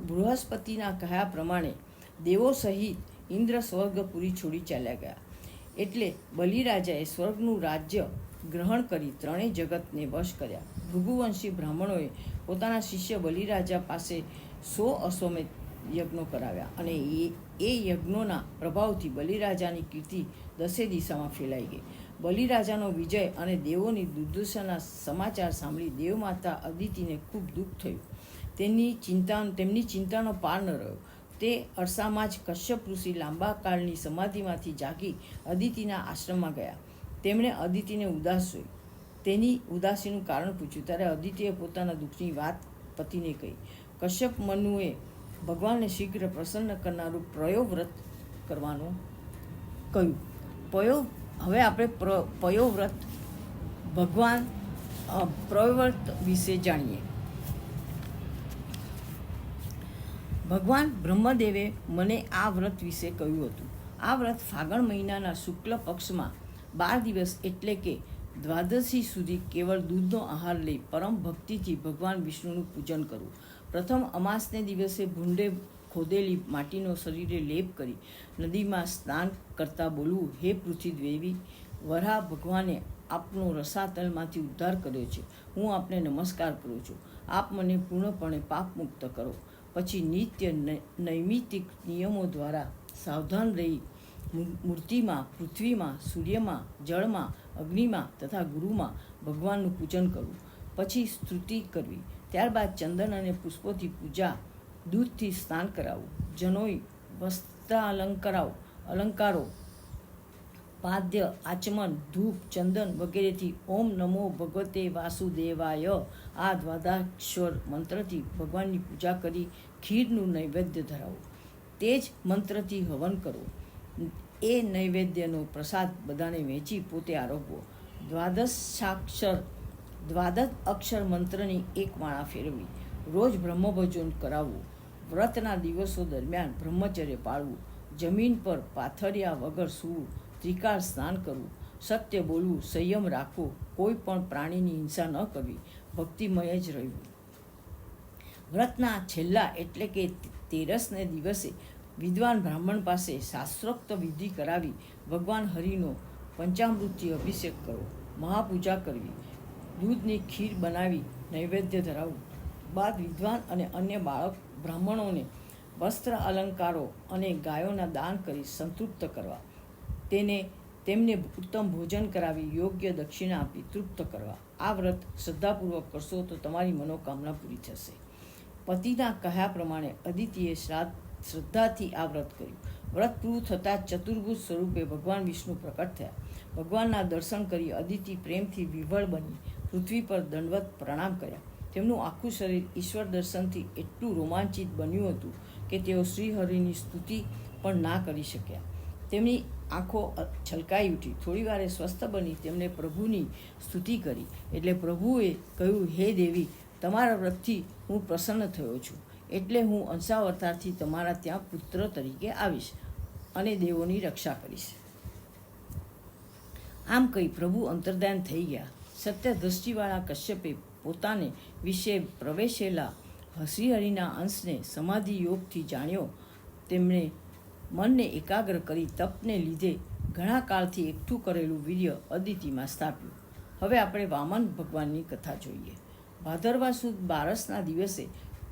બૃહસ્પતિના કહ્યા પ્રમાણે દેવો સહિત ઇન્દ્ર સ્વર્ગપુરી છોડી ચાલ્યા ગયા. એટલે બલિરાજાએ સ્વર્ગનું રાજ્ય ગ્રહણ કરી 3 જગતને વશ કર્યા. ભૃગુવંશી બ્રાહ્મણોએ પોતાના શિષ્ય બલિરાજા પાસે 100 અશ્વમેધ યજ્ઞો કરાવ્યા અને એ યજ્ઞોના પ્રભાવથી બલિરાજાની કીર્તિ 10 દિશામાં ફેલાઈ ગઈ. બલિરાજાનો વિજય અને દેવોની દુર્દશાના સમાચાર સાંભળી દેવમાતા અદિતિને ખૂબ દુઃખ થયું. તેમની ચિંતાનો પાર ન રહ્યો. તે અરસામાં જ કશ્યપ ઋષિ લાંબા કાળની સમાધિમાંથી જાગી અદિતિના આશ્રમમાં ગયા. તેમણે અદિતિને ઉદાસ જોઈ. તેની ઉદાસીનું કારણ પૂછ્યું. ત્યારે અદિતિએ પોતાના દુઃખની વાત પતિને કહી. કશ્યપ મનુએ ભગવાનને શીઘ્ર પ્રસન્ન કરનારું પયોવ્રત કરવાનું કહ્યું. હવે આપણે પયોવ્રત પયોવ્રત વિશે જાણીએ. ભગવાન બ્રહ્મદેવે મને આ વ્રત વિશે કહ્યું હતું. આ વ્રત ફાગણ મહિનાના શુક્લ પક્ષમાં 12 દિવસ એટલે કે દ્વાદશી સુધી કેવળ દૂધનો આહાર લઈ પરમ ભક્તિથી ભગવાન વિષ્ણુનું પૂજન કરવું. પ્રથમ અમાસને દિવસે ભૂંડે ખોદેલી માટીનો શરીરે લેપ કરી નદીમાં સ્નાન કરતા બોલવું, હે પૃથ્વી દેવી, વરાહ ભગવાને આપનો રસાતલમાંથી ઉદ્ધાર કર્યો છે. હું આપને નમસ્કાર કરું છું. આપ મને પૂર્ણપણે પાપ મુક્ત કરો. પછી નિત્ય નૈમિતિક નિયમો દ્વારા સાવધાન રહી મૂર્તિમાં, પૃથ્વીમાં, સૂર્યમાં, જળમાં, અગ્નિમાં તથા ગુરુમાં ભગવાનનું પૂજન કરવું. પછી સ્તુતિ કરવી. ત્યારબાદ ચંદન અને પુષ્પોથી પૂજા, દૂધથી સ્નાન કરાવવું, જનોઈ, અલંકારો, પાદ્ય, આચમન, ધૂપ, ચંદન વગેરેથી ઓમ નમો ભગવતે વાસુદેવાય આ દ્વાદશાક્ષર મંત્રથી ભગવાનની પૂજા કરી ખીરનું નૈવેદ્ય ધરાવવું. તે જ મંત્રથી હવન કરવું. એ નૈવેદ્યનો પ્રસાદ બધાને વહેંચી પોતે આરોગવો. દ્વાદશ અક્ષર મંત્રની એક માળા ફેરવવી. રોજ બ્રહ્મભોજન કરાવવું. વ્રતના દિવસો દરમિયાન બ્રહ્મચર્ય પાળવું. જમીન પર પાથર્યા વગર સૂવું. ત્રિકાળ સ્નાન કરવું. સત્ય બોલવું. સંયમ રાખવો. કોઈ પણ પ્રાણીની હિંસા ન કરવી. ભક્તિમય જ રહેવું. વ્રતના છેલ્લા એટલે કે 13ને દિવસે વિદ્વાન બ્રાહ્મણ પાસે શાસ્ત્રોક્ત વિધિ કરાવી ભગવાન હરિનો પંચામૃતથી અભિષેક કરવો. મહાપૂજા કરવી. દૂધની ખીર બનાવી નૈવેદ્ય ધરાવવું. બાદ વિદ્વાન અને અન્ય બ્રાહ્મણોને વસ્ત્ર, અલંકારો અને ગાયોના દાન કરી સંતૃપ્ત કરવા. તેમને ઉત્તમ ભોજન કરાવી યોગ્ય દક્ષિણા આપી તૃપ્ત કરવા. આ વ્રત શ્રદ્ધાપૂર્વક કરશો તો તમારી મનોકામના પૂરી થશે. પતિના કહ્યા પ્રમાણે અદિતિએ શ્રદ્ધાથી આ વ્રત કર્યું. વ્રત પૂરું થતાં ચતુર્ભુજ સ્વરૂપે ભગવાન વિષ્ણુ પ્રકટ થયા. ભગવાનના દર્શન કરી અદિતિ પ્રેમથી વિહ્વળ બની પૃથ્વી પર દંડવત પ્રણામ કર્યા. તેમનું આખું શરીર ઈશ્વર દર્શનથી એટલું રોમાંચિત બન્યું હતું કે તેઓ શ્રીહરિની સ્તુતિ પણ ના કરી શક્યા. તેમની આંખો છલકાઈ ઉઠી. થોડી વારે સ્વસ્થ બની તેમણે પ્રભુની સ્તુતિ કરી. એટલે પ્રભુએ કહ્યું, હે દેવી, તમારા વ્રતથી હું પ્રસન્ન થયો છું. એટલે હું અંશાવતારથી તમારા ત્યાં પુત્ર તરીકે આવીશ અને દેવોની રક્ષા કરીશ. આમ કહી પ્રભુ અંતર્ધાન થઈ ગયા. સત્ય દ્રષ્ટિવાળા કશ્યપે પોતાને વિશે પ્રવેશેલા શ્રીહરિના અંશને સમાધિ યોગથી જાણ્યો. તેમણે મનને એકાગ્ર કરી તપને લીધે ઘણા કાળથી એકઠું કરેલું વીર્ય અદિતિમાં સ્થાપ્યું. હવે આપણે વામન ભગવાનની કથા જોઈએ. ભાદરવા સુદ 12ના દિવસે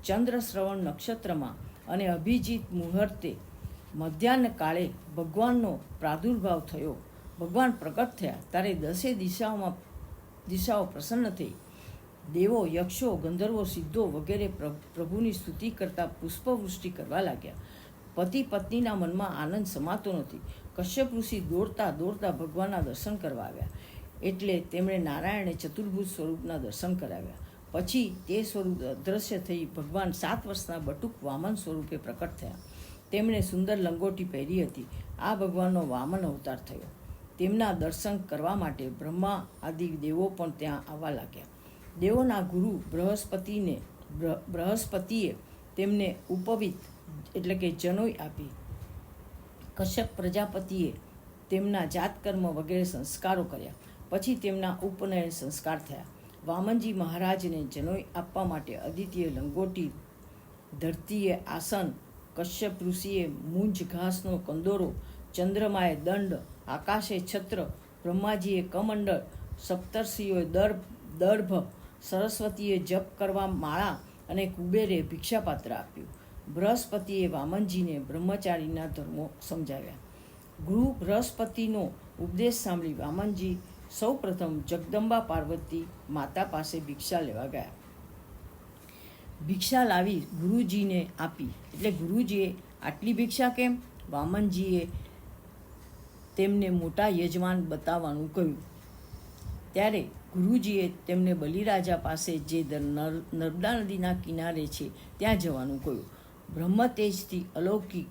ચંદ્રશ્રવણ નક્ષત્રમાં અને અભિજીત મુહૂર્તે મધ્યાહ્ન કાળે ભગવાનનો પ્રાદુર્ભાવ થયો. ભગવાન પ્રગટ થયા ત્યારે 10 દિશાઓ પ્રસન્ન થઈ. દેવો, યક્ષો, ગંધર્વો, સિદ્ધો વગેરે પ્રભુની સ્તુતિ કરતા પુષ્પવૃષ્ટિ કરવા લાગ્યા. પતિ પત્નીના મનમાં આનંદ સમાતો નથી. કશ્યપ ઋષિ દોડતા ભગવાનના દર્શન કરવા આવ્યા. એટલે તેમણે નારાયણે ચતુર્ભુજ સ્વરૂપના દર્શન કરાવ્યા. પછી તે સ્વરૂપ અદૃશ્ય થઈ ભગવાન 7 વર્ષના બટુક વામન સ્વરૂપે પ્રકટ થયા. તેમણે સુંદર લંગોટી પહેરી હતી. આ ભગવાનનો વામન અવતાર થયો. તેમના દર્શન કરવા માટે બ્રહ્મા આદિ દેવો પણ ત્યાં આવવા લાગ્યા. દેવોના ગુરુ બૃહસ્પતિએ તેમને ઉપવિત એટલે કે જનોઈ આપી. કશ્યપ પ્રજાપતિએ તેમના જાતકર્મ વગેરે સંસ્કારો કર્યા. પછી તેમના ઉપનયન સંસ્કાર થયા. વામનજી મહારાજને જનોઈ આપવા માટે અદિતિએ લંગોટી, ધરતીએ આસન, કશ્યપ ઋષિએ મૂંજ ઘાસનો કંદોરો, ચંદ્રમાએ દંડ, આકાશે છત્ર, બ્રહ્માજીએ કમંડળ, સપ્તર્ષિઓએ દર્ભ, સરસ્વતીએ જપ કરવા માળા અને કુબેરે ભિક્ષાપાત્ર આપ્યું. બૃહસ્પતિએ વામનજીને બ્રહ્મચારીના ધર્મો સમજાવ્યા. ગુરુ બૃહસ્પતિનો ઉપદેશ સાંભળી વામનજી સૌ પ્રથમ જગદંબા પાર્વતી માતા પાસે ભિક્ષા લેવા ગયા. ભિક્ષા લાવી ગુરુજીને આપી. એટલે ગુરુજીએ આટલી ભિક્ષા કેમ? વામનજીએ તેમને મોટા યજમાન બતાવવાનું કહ્યું. ત્યારે ગુરુજીએ તેમને બલિરાજા પાસે જે નર્મદા નદીના કિનારે છે ત્યાં જવાનું કહ્યું. બ્રહ્મ તેજથી અલૌકિક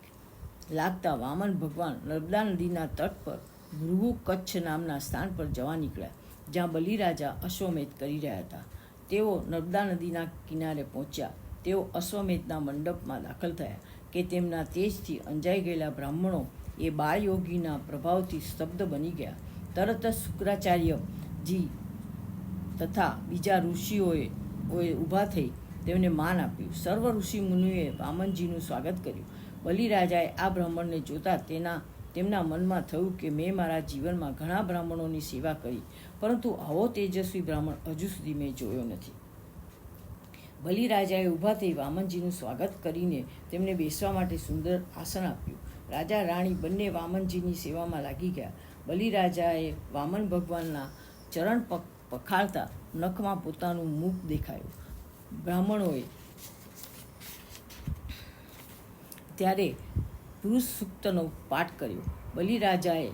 લાગતા વામન ભગવાન નર્મદા નદીના તટ પર ભૃગુ કચ્છ નામના સ્થાન પર જવા નીકળ્યા, જ્યાં બલિરાજા અશ્વમેધ કરી રહ્યા હતા. તેઓ નર્મદા નદીના કિનારે પહોંચ્યા. તેઓ અશ્વમેધના મંડપમાં દાખલ થયા કે તેમના તેજથી અંજાઈ ગયેલા બ્રાહ્મણો એ બાળયોગીના પ્રભાવથી સ્તબ્ધ બની ગયા. તરત જ શુક્રાચાર્યજી તથા બીજા ઋષિઓએ ઊભા થઈ તેમને માન આપ્યું. સર્વ ઋષિ મુનિઓએ વામનજીનું સ્વાગત કર્યું. બલિરાજાએ આ બ્રાહ્મણને જોતા તેમના મનમાં થયું કે મેં મારા જીવનમાં ઘણા બ્રાહ્મણોની સેવા કરી, પરંતુ આવો તેજસ્વી બ્રાહ્મણ હજુ સુધી મેં જોયો નથી. બલિરાજાએ ઊભા થઈ વામનજીનું સ્વાગત કરીને તેમને બેસવા માટે સુંદર આસન આપ્યું. રાજા રાણી બંને વામનજીની સેવામાં લાગી ગયા. બલિરાજાએ વામન ભગવાનના ચરણ પખાળતા નખમાં પોતાનું મુખ દેખાયું. બ્રાહ્મણોએ ત્યારે પુરુષ સૂક્તનો પાઠ કર્યો. બલિરાજાએ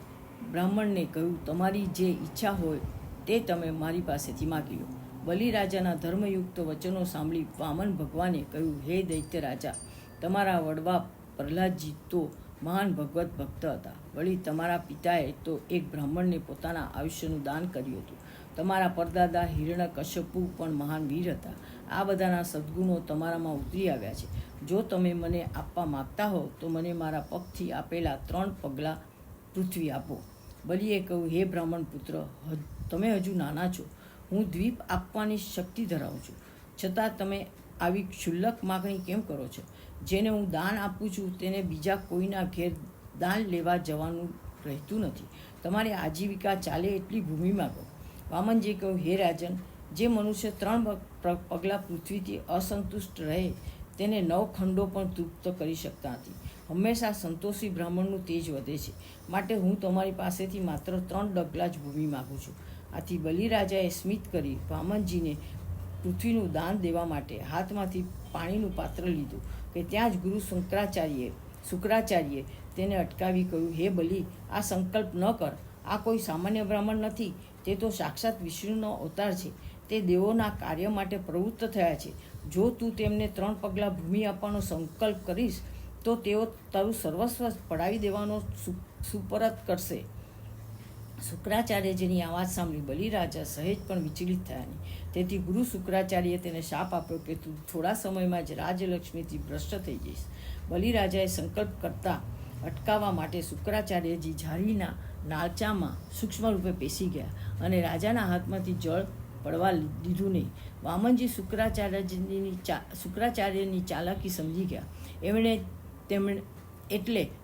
બ્રાહ્મણને કહ્યું, તમારી જે ઈચ્છા હોય તે તમે મારી પાસેથી માગી લો. બલિરાજાના ધર્મયુક્ત વચનો સાંભળી વામન ભગવાને કહ્યું, હે દૈત્ય રાજા, તમારા વડવા પ્રહલાદજી તો મહાન ભગવત ભક્ત હતા. વળી તમારા પિતાએ તો એક બ્રાહ્મણને પોતાના આયુષ્યનું દાન કર્યું હતું. તમારા પરદાદા હિરણ્યકશ્યપુ પણ મહાન વીર હતા. આ બધાના સદ્ગુણો તમારામાં ઉતરી આવ્યા છે. જો તમે મને આપવા માગતા હો તો મને મારા પગથી આપેલા 3 પગલાં પૃથ્વી આપો. બલિએ કહ્યું, હે બ્રાહ્મણ પુત્ર, તમે હજુ નાના છો. હું દ્વીપ આપવાની શક્તિ ધરાવું છું, છતાં તમે આવી ક્ષુલ્લક માગણી કેમ કરો છો? જેને હું દાન આપું છું તેને બીજા કોઈના ઘેર દાન લેવા જવાનું રહેતું નથી. તમારી આજીવિકા ચાલે એટલી ભૂમિ માગો. વામનજીએ કહ્યું, હે રાજન, જે મનુષ્ય 3 પગલાં પૃથ્વીથી અસંતુષ્ટ રહે તેને 9 ખંડો પણ તૃપ્ત કરી શકતા નથી. હંમેશા સંતોષી બ્રાહ્મણનું તેજ વધે છે. માટે હું તમારી પાસેથી માત્ર 3 ડગલા જ ભૂમિ માગું છું. આથી બલિરાજાએ સ્મિત કરી વામનજીને પૃથ્વીનું દાન દેવા માટે હાથમાંથી પાણીનું પાત્ર લીધું કે ત્યાં જ ગુરુ શુક્રાચાર્યે તેને અટકાવી કહ્યું, હે બલિ, આ સંકલ્પ ન કર. આ કોઈ સામાન્ય બ્રાહ્મણ નથી. તે તો સાક્ષાત વિષ્ણુનો અવતાર છે. તે દેવોના કાર્ય માટે પ્રવૃત્ત થયા છે. જો તું તેમને 3 પગલાં ભૂમિ આપવાનો સંકલ્પ કરીશ તો તેઓ તારું સર્વસ્વ પડાવી દેવાનો સુપરત કરશે. શુક્રાચાર્યજીની આ વાત સાંભળી બલિરાજા સહેજ પણ વિચલિત થયા નહીં. તેથી ગુરુ શુક્રાચાર્યએ તેને શાપ આપ્યો કે તું થોડા સમયમાં જ રાજલક્ષ્મીથી ભ્રષ્ટ થઈ જઈશ. બલિરાજાએ સંકલ્પ કરતા અટકાવવા માટે શુક્રાચાર્યજી ઝારીના નાળચામાં સૂક્ષ્મ રૂપે પેસી ગયા અને રાજાના હાથમાંથી જળ પડવા દીધું નહીં. વામનજી શુક્રાચાર્યની ચાલાકી સમજી ગયા.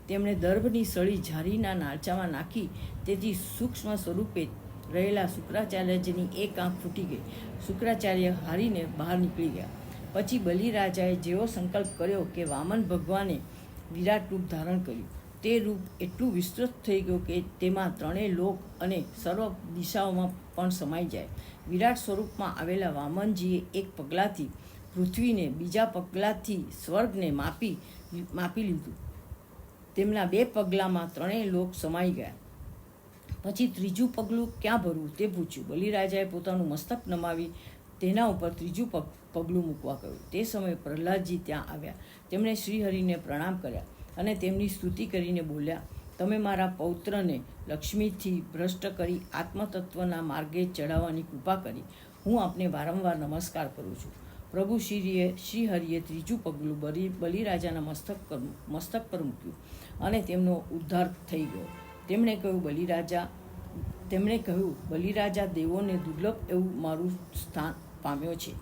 તેમણે દર્ભની સળી ઝારીના નાળચામાં નાખી. તેથી સૂક્ષ્મ સ્વરૂપે રહેલા શુક્રાચાર્યજીની એક આંખ ફૂટી ગઈ. શુક્રાચાર્ય હારીને બહાર નીકળી ગયા. પછી બલિરાજાએ જેવો સંકલ્પ કર્યો કે વામન ભગવાને વિરાટ રૂપ ધારણ કર્યું. તે રૂપ એટલું વિસ્તૃત થઈ ગયું કે તેમાં 3 લોક અને સર્વ દિશાઓમાં પણ સમાઈ જાય. વિરાટ સ્વરૂપમાં આવેલા વામનજીએ એક પગલાંથી પૃથ્વીને, બીજા પગલાંથી સ્વર્ગને માપી લીધું. તેમના 2 પગલાંમાં 3 લોક સમાઈ ગયા. પછી ત્રીજું પગલું ક્યાં ભરવું તે પૂછ્યું. બલિરાજાએ પોતાનું મસ્તક નમાવી તેના ઉપર ત્રીજું પગલું મૂકવા કહ્યું. તે સમયે પ્રહલાદજી ત્યાં આવ્યા. તેમણે શ્રીહરિને પ્રણામ કર્યા અને તેમની સ્તુતિ કરીને બોલ્યા, તમે મારા પૌત્રને લક્ષ્મીથી ભ્રષ્ટ કરી આત્મતત્વના માર્ગે ચડાવવાની કૃપા કરી. હું આપને વારંવાર નમસ્કાર કરું છું. પ્રભુ શ્રીહરિએ ત્રીજું પગલું બલિરાજાના મસ્તક પર મૂક્યું અને તેમનો ઉદ્ધાર થઈ ગયો. તેમણે કહ્યું, બલિરાજા, દેવોને દુર્લભ એવું મારું સ્થાન પામ્યો છે.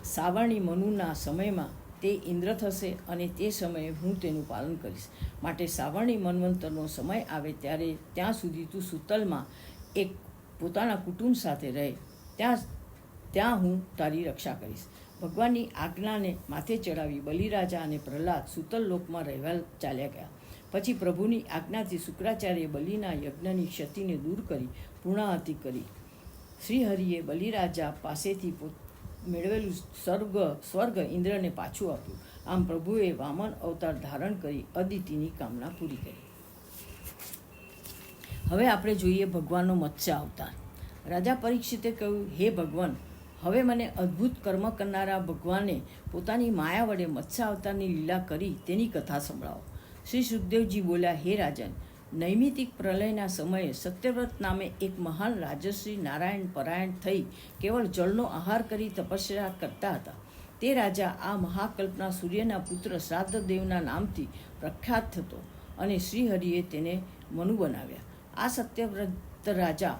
સાવર્ણી મનુના સમયમાં તે ઇન્દ્ર થશે અને તે સમયે હું તેનું પાલન કરીશ. માટે સાવર્ણી મન્વંતરનો સમય આવે ત્યાં સુધી તું સુતલમાં એક પોતાના કુટુંબ સાથે રહે. ત્યાં હું તારી રક્ષા કરીશ. ભગવાનની આજ્ઞાને માથે ચડાવી બલિરાજા અને પ્રહલાદ સુતલ લોકમાં રહેવા ચાલ્યા ગયા. પછી પ્રભુની આજ્ઞાથી શુક્રાચાર્યે બલિના યજ્ઞની ક્ષતિને દૂર કરી પૂર્ણાહતિ કરી. શ્રીહરિએ બલિરાજા પાસેથી મેળવેલું સ્વર્ગ ઇન્દ્રને પાછું આપ્યું. આમ પ્રભુએ વામન અવતાર ધારણ કરી અદિતિની કામના પૂરી કરી. હવે આપણે જોઈએ ભગવાનનો મત્સ્ય અવતાર. રાજા પરીક્ષિતે કહ્યું, હે ભગવાન, હવે મને અદ્ભુત કર્મ કરનારા ભગવાને પોતાની માયા વડે મત્સ્ય અવતારની લીલા કરી તેની કથા સંભળાવો. શ્રી સુખદેવજી બોલ્યા, હે રાજન, નૈમિતિક પ્રલયના સમયે સત્યવ્રત નામે એક મહાન રાજશ્રી નારાયણ પરાયણ થઈ કેવળ જળનો આહાર કરી તપસ્યા કરતા હતા. તે રાજા આ મહાકલ્પના સૂર્યના પુત્ર શ્રાદ્ધદેવના નામથી પ્રખ્યાત થતો અને શ્રીહરિએ તેને મનુ બનાવ્યા. આ સત્યવ્રત રાજા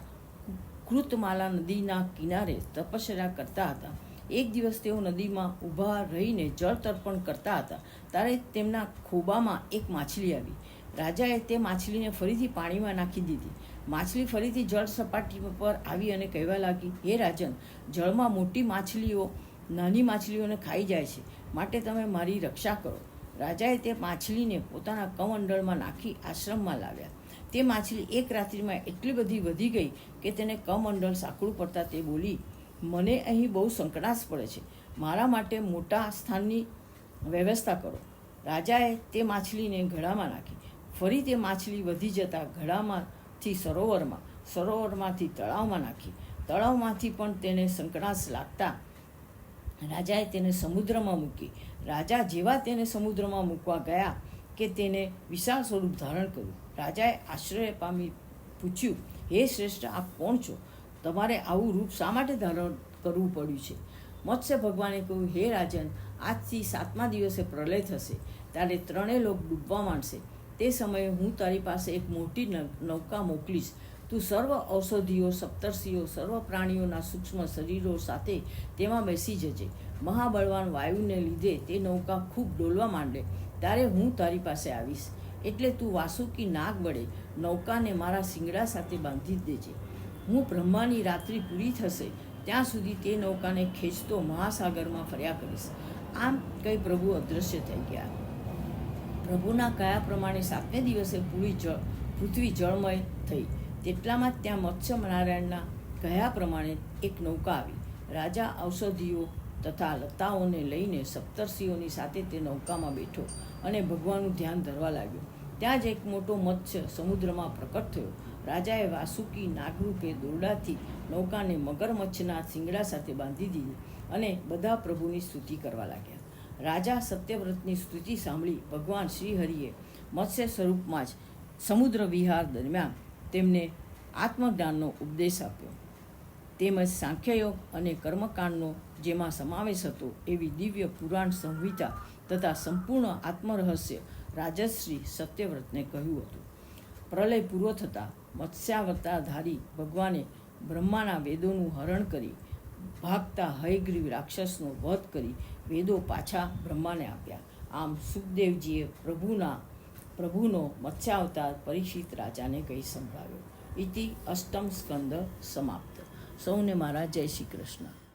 કૃતમાલા નદીના કિનારે તપસ્યા કરતા હતા. એક દિવસ તેઓ નદીમાં ઊભા રહીને જળ તર્પણ કરતા હતા ત્યારે તેમના ખોબામાં એક માછલી આવી. રાજાએ તે માછલીને ફરીથી પાણીમાં નાખી દીધી. માછલી ફરીથી જળ સપાટી પર આવી અને કહેવા લાગી, હે રાજન, જળમાં મોટી માછલીઓ નાની માછલીઓને ખાઈ જાય છે, માટે તમે મારી રક્ષા કરો. રાજાએ તે માછલીને પોતાના કમંડળમાં નાખી આશ્રમમાં લાવ્યા. તે માછલી એક રાત્રિમાં એટલી બધી વધી ગઈ કે તેને કમંડળ સાંકડું પડતા તે બોલી, મને અહીં બહુ સંકટાશ પડે છે, મારા માટે મોટા સ્થાનની વ્યવસ્થા કરો. રાજાએ તે માછલીને ઘડામાં નાખી. ફરી તે માછલી વધી જતાં ઘડામાંથી સરોવરમાં, સરોવરમાંથી તળાવમાં નાખી. તળાવમાંથી પણ તેને સંકટાશ લાગતા રાજાએ તેને સમુદ્રમાં મૂકી. રાજા જેવા તેને સમુદ્રમાં મૂકવા ગયા કે તેને વિશાળ સ્વરૂપ ધારણ કર્યું. રાજાએ આશ્ચર્ય પામી પૂછ્યું, હે શ્રેષ્ઠ, આપ કોણ છો? તમારે આવું રૂપ શા માટે ધારણ કરવું પડ્યું છે? મત્સ્ય ભગવાને કહ્યું, હે રાજન, આજથી 7મા દિવસે પ્રલય થશે, ત્યારે ત્રણેય લોક ડૂબવા માંડશે. તે સમયે હું તારી પાસે એક મોટી નૌકા મોકલીશ. તું સર્વ ઔષધિઓ, સપ્તર્ષિઓ, સર્વ પ્રાણીઓના સૂક્ષ્મ શરીરો સાથે તેમાં બેસી જજે. મહાબળવાન વાયુને લીધે તે નૌકા ખૂબ ડોલવા માંડે ત્યારે હું તારી પાસે આવીશ. એટલે તું વાસુકી નાગ વડે નૌકાને મારા શિંગડા સાથે બાંધી દેજે. હું બ્રહ્માની રાત્રિ પૂરી થશે ત્યાં સુધી તે નૌકાને ખેંચતો મહાસાગરમાં ફર્યા કરીશ. આમ કંઈ પ્રભુ અદૃશ્ય થઈ ગયા. પ્રભુના કયા પ્રમાણે 7મે દિવસે પૃથ્વી જળમય થઈ. તેટલામાં જ ત્યાં મત્સ્ય નારાયણના કયા પ્રમાણે એક નૌકા આવી. રાજા ઔષધિઓ તથા લતાઓને લઈને સપ્તર્ષિઓની સાથે તે નૌકામાં બેઠો અને ભગવાનનું ધ્યાન ધરવા લાગ્યો. ત્યાં જ એક મોટો મત્સ્ય સમુદ્રમાં પ્રકટ થયો. રાજાએ વાસુકી નાગરૂપે દોરડાથી નૌકાને મગરમચ્છના શિંગડા સાથે બાંધી દીધી અને બધા પ્રભુની સ્તુતિ કરવા લાગ્યા. રાજા સત્યવ્રતની સ્તુતિ સાંભળી ભગવાન શ્રીહરિએ મત્સ્ય સ્વરૂપમાં જ સમુદ્ર વિહાર દરમિયાન તેમને આત્મજ્ઞાનનો ઉપદેશ આપ્યો. તેમજ સાંખ્યયોગ અને કર્મકાંડનો જેમાં સમાવેશ હતો એવી દિવ્ય પુરાણ સંહિતા તથા સંપૂર્ણ આત્મરહસ્ય રાજશ્રી સત્યવ્રતને કહ્યું હતું. પ્રલય પૂરો થતાં મત્સ્યાવતારધારી ભગવાને બ્રહ્માના વેદોનું હરણ કરી ભાગતા હયગ્રીવ રાક્ષસનો વધ કરી વેદો પાછા બ્રહ્માને આપ્યા. આમ સુખદેવજીએ પ્રભુનો મત્સ્યાવતાર પરીક્ષિત રાજાને કહી સંભળાવ્યો. ઇતિ અષ્ટમ સ્કંદ સમાપ્ત. સૌને મારા જય શ્રી કૃષ્ણ.